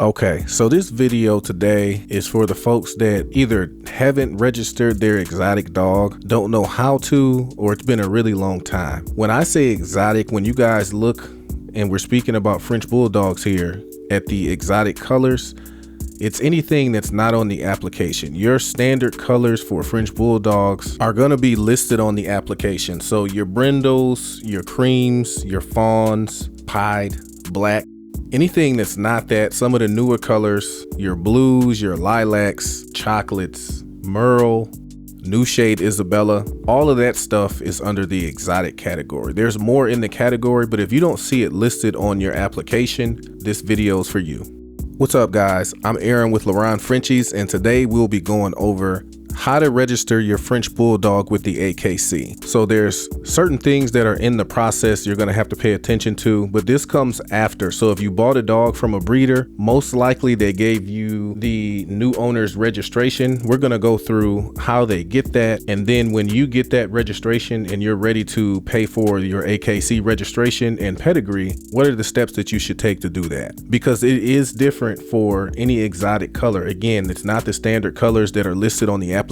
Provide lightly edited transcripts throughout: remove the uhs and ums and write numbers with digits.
Okay, so this video today is for the folks that either haven't registered their exotic dog, don't know how to, or it's been a really long time. When I say exotic, when you guys look, and we're speaking about French Bulldogs here, at the exotic colors, it's anything that's not on the application. Your standard colors for French Bulldogs are going to be listed on the application. So your brindles, your creams, your fawns, pied, black, anything that's not that, some of the newer colors, your blues, your lilacs, chocolates, merle, new shade Isabella, all of that stuff is under the exotic category. There's more in the category, but if you don't see it listed on your application, this video is for you. What's up guys, I'm Aaron with Laron Frenchies, and today we'll be going over how to register your French Bulldog with the AKC. So there's certain things that are in the process you're gonna have to pay attention to, but this comes after. So if you bought a dog from a breeder, most likely they gave you the new owner's registration. We're gonna go through how they get that, and then when you get that registration and you're ready to pay for your AKC registration and pedigree, what are the steps that you should take to do that? Because it is different for any exotic color. Again, it's not the standard colors that are listed on the application.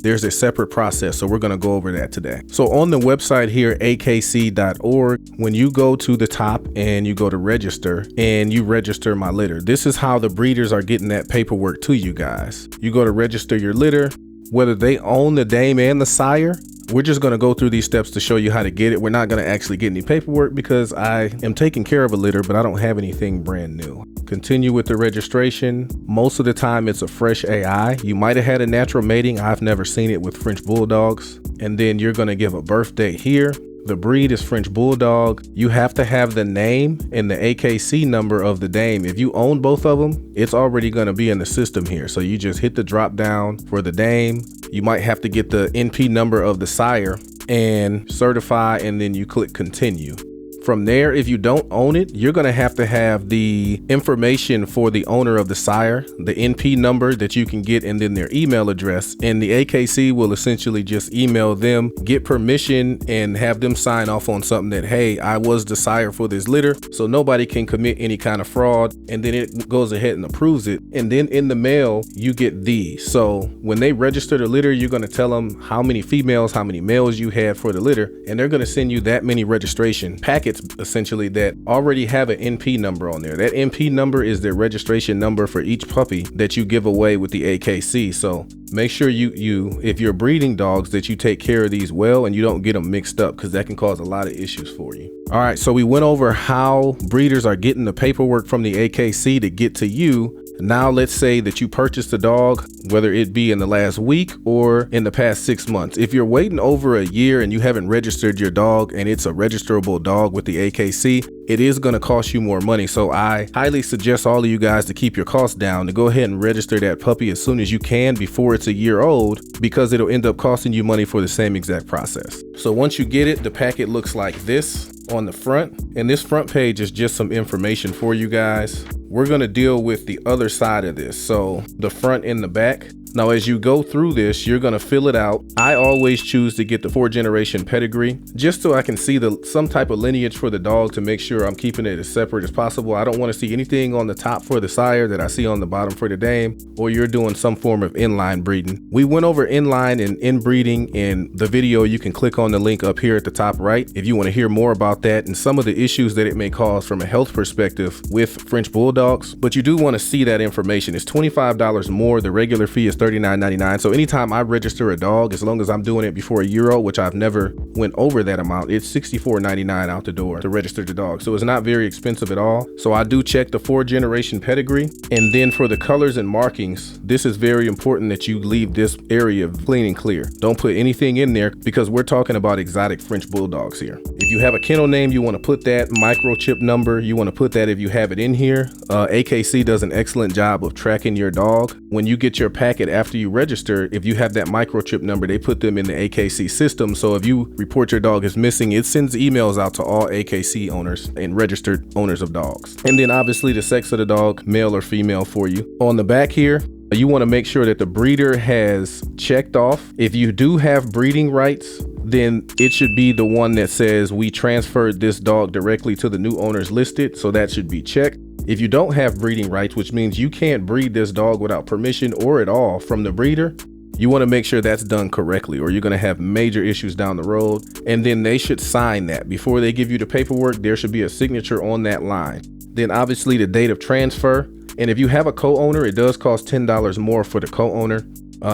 There's a separate process, so we're going to go over that today. So on the website here, akc.org, when you go to the top and you go to register and you register my litter, this is how the breeders are getting that paperwork to you guys. You go to register your litter, whether they own the dame and the sire. We're just going to go through these steps to show you how to get it. We're not going to actually get any paperwork because I am taking care of a litter, but I don't have anything brand new. Continue with the registration. Most of the time it's a fresh AI. You might have had a natural mating. I've never seen it with French Bulldogs. And then you're going to give a birth date here. The breed is French Bulldog. You have to have the name and the AKC number of the dame. If you own both of them, it's already going to be in the system here. So you just hit the drop down for the dame. You might have to get the NP number of the sire and certify, and then you click continue. From there, if you don't own it, you're going to have the information for the owner of the sire, the NP number that you can get, and then their email address. And the AKC will essentially just email them, get permission, and have them sign off on something that, hey, I was the sire for this litter, so nobody can commit any kind of fraud. And then it goes ahead and approves it. And then in the mail, you get these. So when they register the litter, you're going to tell them how many females, how many males you had for the litter, and they're going to send you that many registration packets essentially that already have an NP number on there. That NP number is their registration number for each puppy that you give away with the AKC. So make sure if you're breeding dogs, that you take care of these well and you don't get them mixed up, because that can cause a lot of issues for you. All right, so we went over how breeders are getting the paperwork from the AKC to get to you. Now let's say that you purchased a dog, whether it be in the last week or in the past 6 months. If you're waiting over a year and you haven't registered your dog and it's a registerable dog with the AKC, it is going to cost you more money. So I highly suggest all of you guys to keep your costs down, to go ahead and register that puppy as soon as you can before it's a year old, because it'll end up costing you money for the same exact process. So once you get it, the packet looks like this on the front, and this front page is just some information for you guys. We're going to deal with the other side of this, so the front and the back. Now, as you go through this, you're going to fill it out. I always choose to get the 4th-generation pedigree, just so I can see some type of lineage for the dog, to make sure I'm keeping it as separate as possible. I don't want to see anything on the top for the sire that I see on the bottom for the dame, or you're doing some form of inline breeding. We went over inline and inbreeding in the video. You can click on the link up here at the top right if you want to hear more about that and some of the issues that it may cause from a health perspective with French Bulldogs. But you do want to see that information. It's $25 more. The regular fee is $39.99. So anytime I register a dog, as long as I'm doing it before a year old, which I've never went over that amount, it's $64.99 out the door to register the dog. So it's not very expensive at all. So I do check the 4th-generation pedigree. And then for the colors and markings, this is very important that you leave this area clean and clear. Don't put anything in there, because we're talking about exotic French Bulldogs here. If you have a kennel name, you want to put that microchip number. You want to put that if you have it in here. AKC does an excellent job of tracking your dog. When you get your packet after you register, if you have that microchip number, they put them in the AKC system. So if you report your dog is missing, it sends emails out to all AKC owners and registered owners of dogs. And then obviously the sex of the dog, male or female for you. On the back here, you want to make sure that the breeder has checked off. If you do have breeding rights, then it should be the one that says we transferred this dog directly to the new owners listed. So that should be checked. If you don't have breeding rights, which means you can't breed this dog without permission or at all from the breeder, you want to make sure that's done correctly, or you're going to have major issues down the road. And then they should sign that. Before they give you the paperwork, there should be a signature on that line. Then obviously the date of transfer. And if you have a co-owner, it does cost $10 more for the co-owner.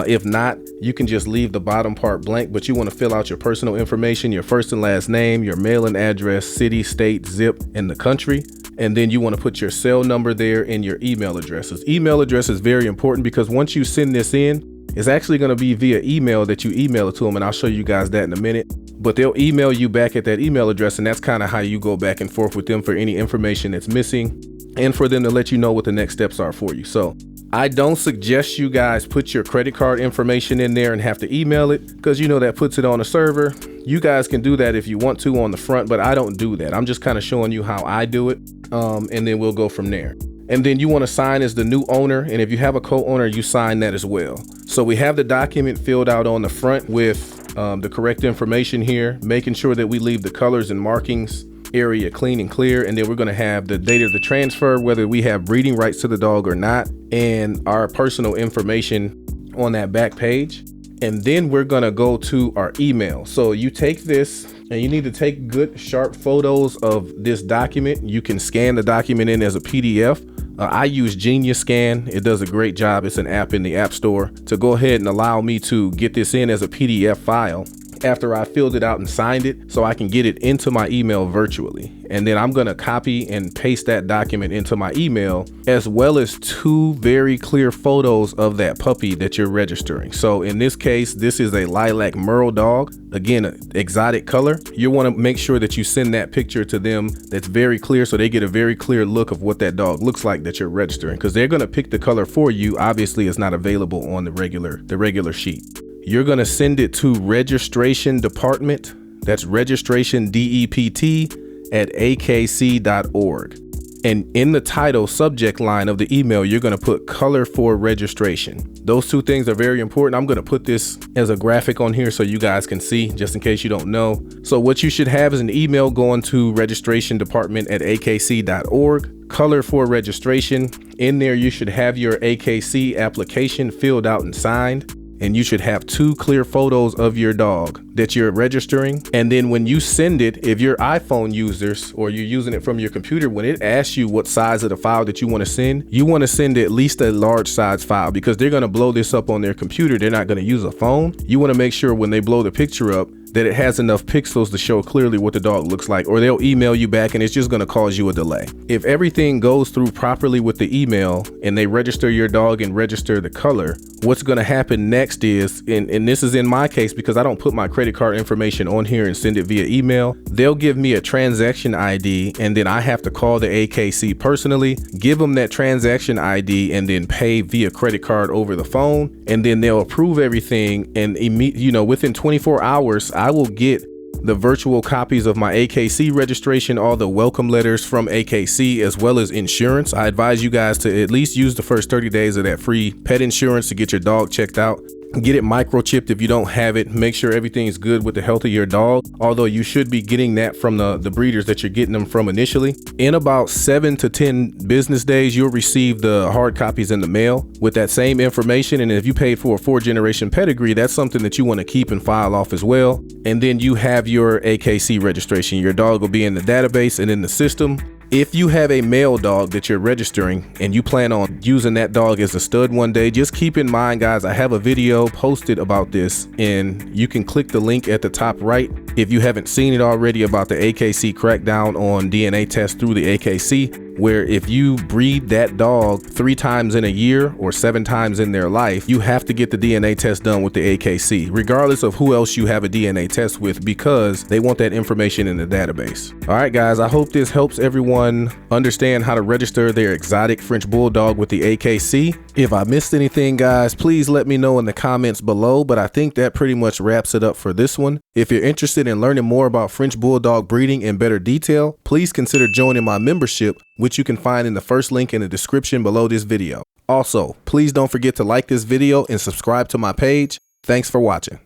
If not, you can just leave the bottom part blank, but you want to fill out your personal information, your first and last name, your mailing address, city, state, zip, and the country. And then you want to put your cell number there and your email addresses. Email address is very important because once you send this in, it's actually going to be via email that you email it to them. And I'll show you guys that in a minute. But they'll email you back at that email address. And that's kind of how you go back and forth with them for any information that's missing and for them to let you know what the next steps are for you. So I don't suggest you guys put your credit card information in there and have to email it because you know that puts it on a server. You guys can do that if you want to on the front, but I don't do that. I'm just kind of showing you how I do it. And then we'll go from there. And then you want to sign as the new owner. And if you have a co-owner, you sign that as well. So we have the document filled out on the front with the correct information here, making sure that we leave the colors and markings area clean and clear. And then we're going to have the date of the transfer, whether we have breeding rights to the dog or not, and our personal information on that back page. And then we're going to go to our email. So you take this and you need to take good sharp photos of this document. You can scan the document in as a PDF. I use Genius Scan. It does a great job. It's an app in the App Store to go ahead and allow me to get this in as a PDF file after I filled it out and signed it, so I can get it into my email virtually. And then I'm going to copy and paste that document into my email, as well as 2 very clear photos of that puppy that you're registering. So in this case, this is a lilac merle dog. Again, an exotic color. You want to make sure that you send that picture to them that's very clear, so they get a very clear look of what that dog looks like that you're registering, because they're going to pick the color for you. Obviously, it's not available on the regular sheet. You're going to send it to registration department. That's registration DEPT at akc.org. And in the title subject line of the email, you're going to put color for registration. Those 2 things are very important. I'm going to put this as a graphic on here so you guys can see, just in case you don't know. So what you should have is an email going to registration department at akc.org, color for registration. In there, you should have your AKC application filled out and signed. And you should have 2 clear photos of your dog that you're registering. And then when you send it, if you're iPhone users or you're using it from your computer, when it asks you what size of the file that you want to send at least a large size file, because they're going to blow this up on their computer. They're not going to use a phone. You want to make sure when they blow the picture up that it has enough pixels to show clearly what the dog looks like, or they'll email you back and it's just going to cause you a delay. If everything goes through properly with the email and they register your dog and register the color, what's going to happen next is, and this is in my case because I don't put my credit card information on here and send it via email, they'll give me a transaction ID, and then I have to call the AKC personally, give them that transaction ID, and then pay via credit card over the phone. And then they'll approve everything, and within 24 hours, I will get the virtual copies of my AKC registration, all the welcome letters from AKC, as well as insurance. I advise you guys to at least use the first 30 days of that free pet insurance to get your dog checked out. Get it microchipped if you don't have it. Make sure everything's good with the health of your dog, although you should be getting that from the breeders that you're getting them from initially. In about 7 to 10 business days, you'll receive the hard copies in the mail with that same information. And if you paid for a 4-generation pedigree, that's something that you want to keep and file off as well. And then you have your AKC registration. Your dog will be in the database and in the system. If you have a male dog that you're registering and you plan on using that dog as a stud one day, just keep in mind, guys, I have a video posted about this, and you can click the link at the top right if you haven't seen it already, about the AKC crackdown on DNA tests through the AKC, where if you breed that dog 3 times in a year or 7 times in their life, you have to get the DNA test done with the AKC, regardless of who else you have a DNA test with, because they want that information in the database. All right, guys, I hope this helps everyone understand how to register their exotic French Bulldog with the AKC. If I missed anything, guys, please let me know in the comments below, but I think that pretty much wraps it up for this one. If you're interested in learning more about French Bulldog breeding in better detail, please consider joining my membership, which you can find in the first link in the description below this video. Also, please don't forget to like this video and subscribe to my page. Thanks for watching.